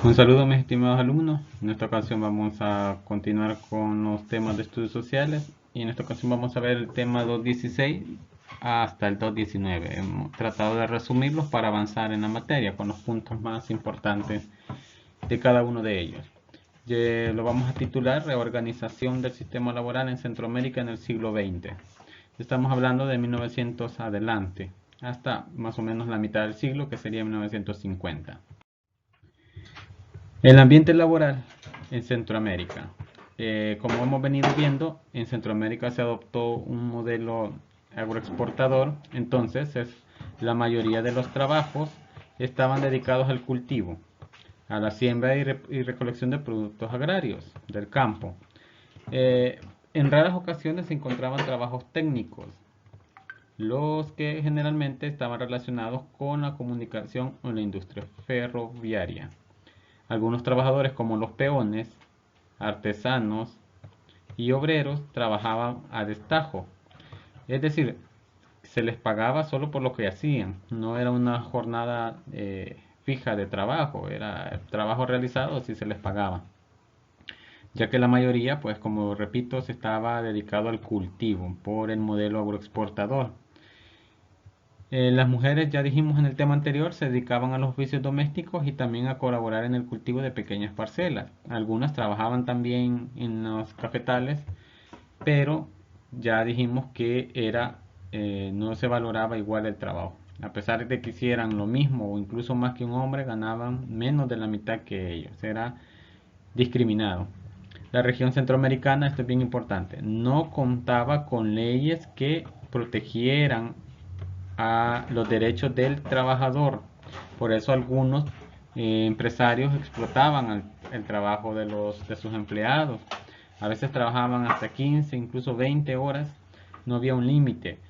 Un saludo mis estimados alumnos. En esta ocasión vamos a continuar con los temas de estudios sociales y en esta ocasión vamos a ver el tema 2.16 hasta el 2.19. Hemos tratado de resumirlos para avanzar en la materia con los puntos más importantes de cada uno de ellos. Lo vamos a titular Reorganización del sistema laboral en Centroamérica en el siglo XX. Estamos hablando de 1900 adelante, hasta más o menos la mitad del siglo, que sería 1950. El ambiente laboral en Centroamérica. Como hemos venido viendo, en Centroamérica se adoptó un modelo agroexportador, entonces la mayoría de los trabajos estaban dedicados al cultivo, a la siembra y recolección de productos agrarios del campo. En raras ocasiones se encontraban trabajos técnicos, los que generalmente estaban relacionados con la comunicación o la industria ferroviaria. Algunos trabajadores como los peones, artesanos y obreros trabajaban a destajo, es decir, se les pagaba solo por lo que hacían, no era una jornada fija de trabajo, era trabajo realizado si se les pagaba, ya que la mayoría, pues como repito, se estaba dedicado al cultivo por el modelo agroexportador. Las mujeres, ya dijimos en el tema anterior, se dedicaban a los oficios domésticos y también a colaborar en el cultivo de pequeñas parcelas. Algunas trabajaban también en los cafetales, pero ya dijimos que no se valoraba igual el trabajo. A pesar de que hicieran lo mismo o incluso más que un hombre, ganaban menos de la mitad que ellos. Era discriminado. La región centroamericana, esto es bien importante, no contaba con leyes que protegieran a los derechos del trabajador. Por eso algunos empresarios explotaban el trabajo de sus empleados. A veces trabajaban hasta 15, incluso 20 horas. No había un límite.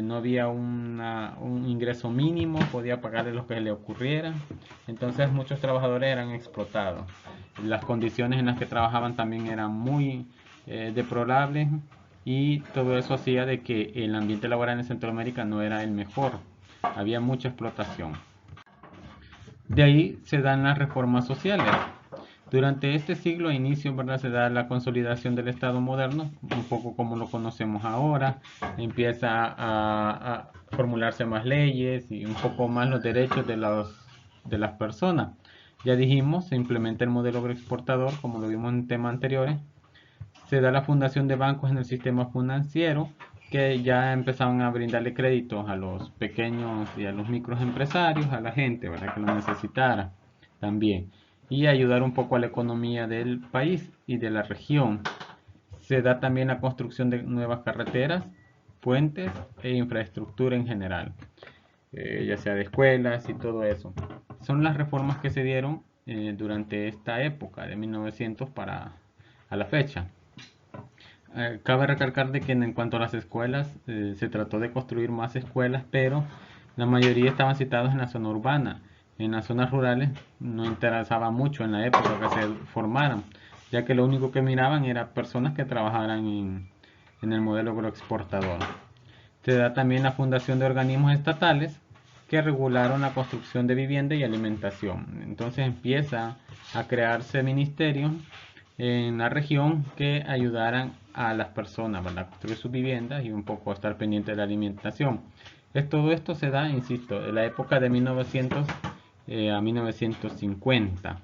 No había un ingreso mínimo, podía pagarle lo que le ocurriera. Entonces muchos trabajadores eran explotados. Las condiciones en las que trabajaban también eran muy deplorables y todo eso hacía de que el ambiente laboral en Centroamérica no era el mejor. Había mucha explotación. De ahí se dan las reformas sociales. Durante este siglo a inicio, ¿verdad?, se da la consolidación del Estado moderno, un poco como lo conocemos ahora. Empieza a formularse más leyes y un poco más los derechos de las personas. Ya dijimos, se implementa el modelo agroexportador, como lo vimos en temas anteriores. Se da la fundación de bancos en el sistema financiero, que ya empezaban a brindarle créditos a los pequeños y a los microempresarios, a la gente, ¿verdad?, que lo necesitara también, y ayudar un poco a la economía del país y de la región. Se da también la construcción de nuevas carreteras, puentes e infraestructura en general, ya sea de escuelas y todo eso. Son las reformas que se dieron durante esta época, de 1900 a la fecha. Cabe recalcar de que en cuanto a las escuelas, se trató de construir más escuelas, pero la mayoría estaban situadas en la zona urbana. En las zonas rurales no interesaba mucho en la época que se formaran, ya que lo único que miraban era personas que trabajaran en el modelo agroexportador. Se da también la fundación de organismos estatales que regularon la construcción de vivienda y alimentación. Entonces empieza a crearse ministerios en la región que ayudaran a las personas a construir sus viviendas y un poco a estar pendiente de la alimentación. Todo esto se da, insisto, de la época de 1900 a 1950.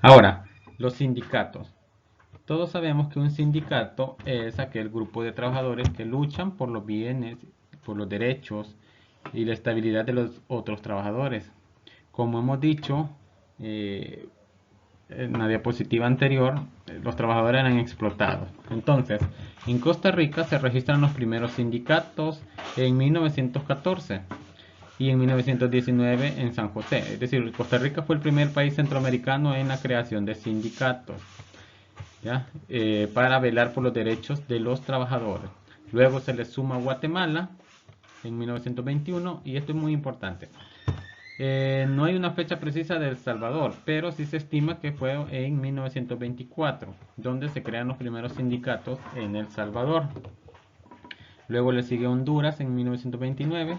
Ahora, los sindicatos. Todos sabemos que un sindicato es aquel grupo de trabajadores que luchan por los bienes, por los derechos y la estabilidad de los otros trabajadores. Como hemos dicho, en la diapositiva anterior, los trabajadores eran explotados. Entonces, en Costa Rica se registran los primeros sindicatos en 1914 y en 1919 en San José. Es decir, Costa Rica fue el primer país centroamericano en la creación de sindicatos, ¿ya? Para velar por los derechos de los trabajadores. Luego se le suma Guatemala en 1921 y esto es muy importante. No hay una fecha precisa de El Salvador, pero sí se estima que fue en 1924, donde se crean los primeros sindicatos en El Salvador. Luego le sigue Honduras en 1929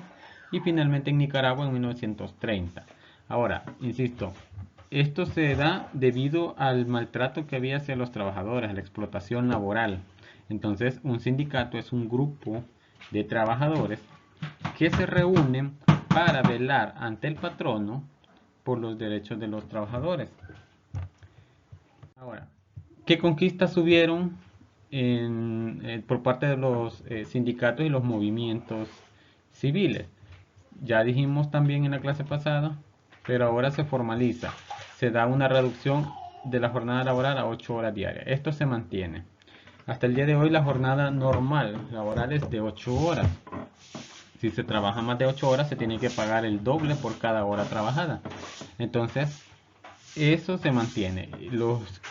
y finalmente en Nicaragua en 1930. Ahora, insisto, esto se da debido al maltrato que había hacia los trabajadores, a la explotación laboral. Entonces, un sindicato es un grupo de trabajadores que se reúnen para velar ante el patrono por los derechos de los trabajadores. Ahora, ¿qué conquistas hubieron por parte de los sindicatos y los movimientos civiles? Ya dijimos también en la clase pasada, pero ahora se formaliza. Se da una reducción de la jornada laboral a 8 horas diarias. Esto se mantiene. Hasta el día de hoy la jornada normal laboral es de 8 horas. Si se trabaja más de 8 horas se tiene que pagar el doble por cada hora trabajada. Entonces, eso se mantiene. Los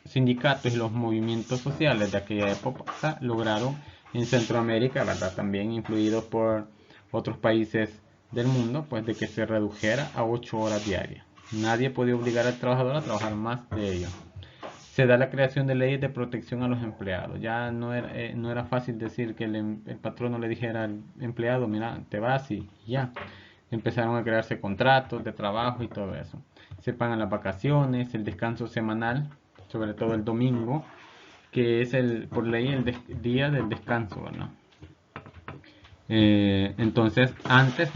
sindicatos y los movimientos sociales de aquella época lograron en Centroamérica, ¿verdad? También influidos por otros países del mundo, pues de que se redujera a 8 horas diarias. Nadie podía obligar al trabajador a trabajar más de ello. Se da la creación de leyes de protección a los empleados. Ya no era fácil decir que el patrono le dijera al empleado, mira, te vas y ya. Empezaron a crearse contratos de trabajo y todo eso. Se pagan las vacaciones, el descanso semanal, sobre todo el domingo, que es por ley el día del descanso, ¿verdad? Entonces, antes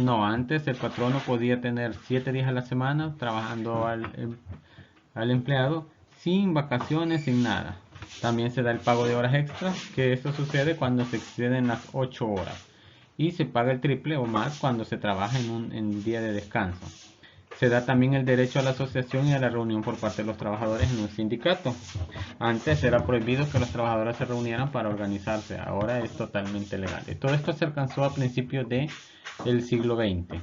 el patrono podía tener 7 días a la semana trabajando al empleado sin vacaciones, sin nada. También se da el pago de horas extras, que esto sucede cuando se exceden las 8 horas. Y se paga el triple o más cuando se trabaja en un día de descanso. Se da también el derecho a la asociación y a la reunión por parte de los trabajadores en un sindicato. Antes era prohibido que los trabajadores se reunieran para organizarse, ahora es totalmente legal. Y todo esto se alcanzó a principios del siglo XX.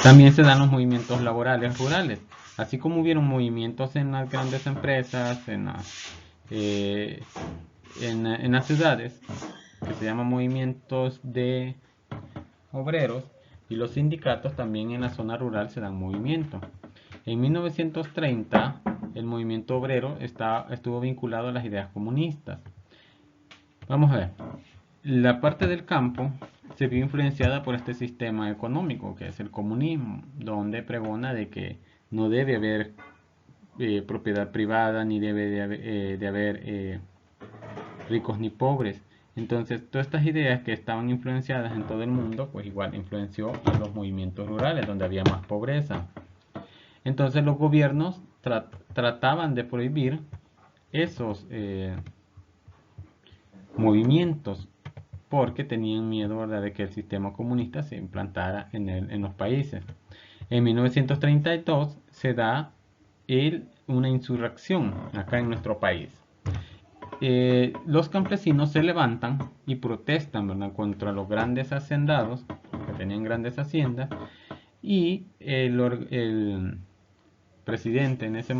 También se dan los movimientos laborales rurales, así como hubieron movimientos en las grandes empresas, en las ciudades, que se llaman movimientos de obreros, y los sindicatos también en la zona rural se dan movimiento. En 1930 el movimiento obrero estuvo vinculado a las ideas comunistas. Vamos a ver, la parte del campo se vio influenciada por este sistema económico que es el comunismo, donde pregona de que no debe haber propiedad privada, ni debe de haber ricos ni pobres. Entonces, todas estas ideas que estaban influenciadas en todo el mundo, pues igual influenció a los movimientos rurales, donde había más pobreza. Entonces, los gobiernos trataban de prohibir esos movimientos, porque tenían miedo, ¿verdad?, de que el sistema comunista se implantara en los países. En 1932 se da una insurrección acá en nuestro país. Los campesinos se levantan y protestan, ¿verdad?, contra los grandes hacendados que tenían grandes haciendas, y el presidente en ese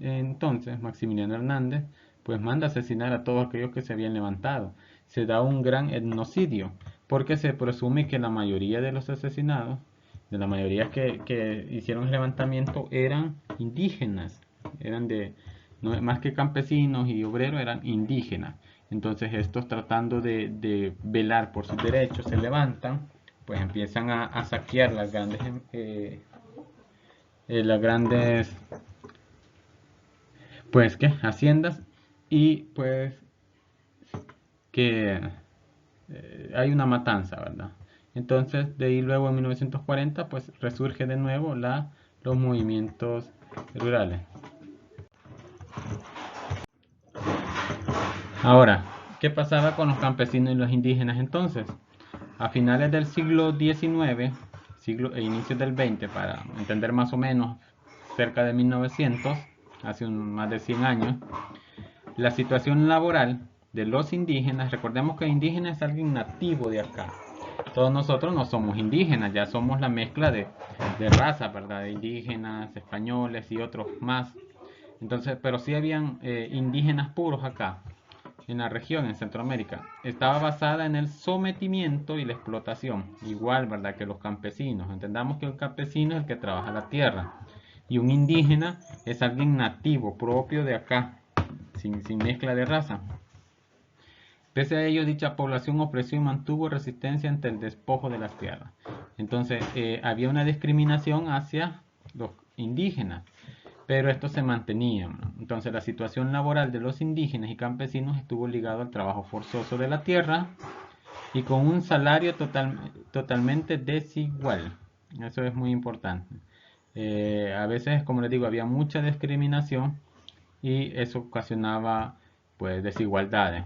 entonces, Maximiliano Hernández, pues manda asesinar a todos aquellos que se habían levantado. Se da un gran etnocidio, porque se presume que la mayoría de los asesinados, de la mayoría que hicieron el levantamiento, eran indígenas, eran no, más que campesinos y obreros, eran indígenas. Entonces estos, tratando de velar por sus derechos, se levantan, pues empiezan a saquear las grandes pues qué haciendas, y pues que hay una matanza, ¿verdad? Entonces de ahí luego en 1940 pues resurge de nuevo los movimientos rurales. Ahora, ¿qué pasaba con los campesinos y los indígenas entonces? A finales del siglo XIX e inicios del XX, para entender más o menos cerca de 1900, hace más de 100 años, la situación laboral de los indígenas, recordemos que indígena es alguien nativo de acá. Todos nosotros no somos indígenas, ya somos la mezcla de razas, ¿verdad? De indígenas, españoles y otros más. Entonces, pero sí habían indígenas puros acá, en la región, en Centroamérica. Estaba basada en el sometimiento y la explotación, igual, ¿verdad?, que los campesinos. Entendamos que un campesino es el que trabaja la tierra, y un indígena es alguien nativo, propio de acá, sin mezcla de raza. Pese a ello, dicha población ofreció y mantuvo resistencia ante el despojo de las tierras. Entonces, había una discriminación hacia los indígenas, pero esto se mantenía, ¿no? Entonces, la situación laboral de los indígenas y campesinos estuvo ligado al trabajo forzoso de la tierra y con un salario totalmente desigual. Eso es muy importante. A veces, como les digo, había mucha discriminación y eso ocasionaba pues desigualdades.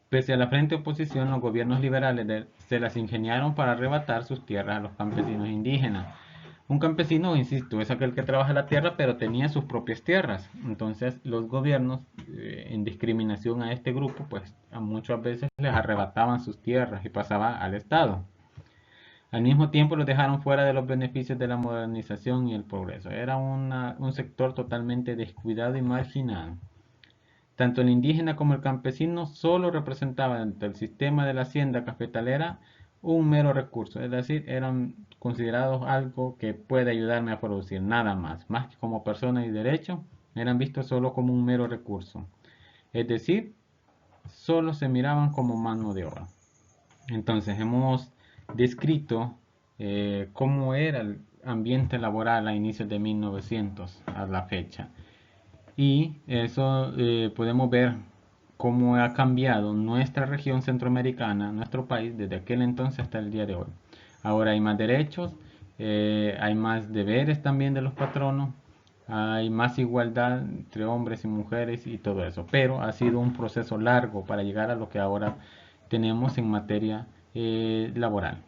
Pese a la frente oposición, los gobiernos liberales se las ingeniaron para arrebatar sus tierras a los campesinos indígenas. Un campesino, insisto, es aquel que trabaja la tierra, pero tenía sus propias tierras. Entonces, los gobiernos, en discriminación a este grupo, pues muchas veces les arrebataban sus tierras y pasaba al Estado. Al mismo tiempo, los dejaron fuera de los beneficios de la modernización y el progreso. Era un sector totalmente descuidado y marginado. Tanto el indígena como el campesino solo representaban dentro del sistema de la hacienda cafetalera un mero recurso, es decir, eran considerados algo que puede ayudarme a producir, nada más que como persona y derecho, eran vistos solo como un mero recurso, es decir, solo se miraban como mano de obra. Entonces hemos descrito cómo era el ambiente laboral a inicios de 1900 a la fecha. Y eso podemos ver cómo ha cambiado nuestra región centroamericana, nuestro país, desde aquel entonces hasta el día de hoy. Ahora hay más derechos, hay más deberes también de los patronos, hay más igualdad entre hombres y mujeres y todo eso. Pero ha sido un proceso largo para llegar a lo que ahora tenemos en materia laboral.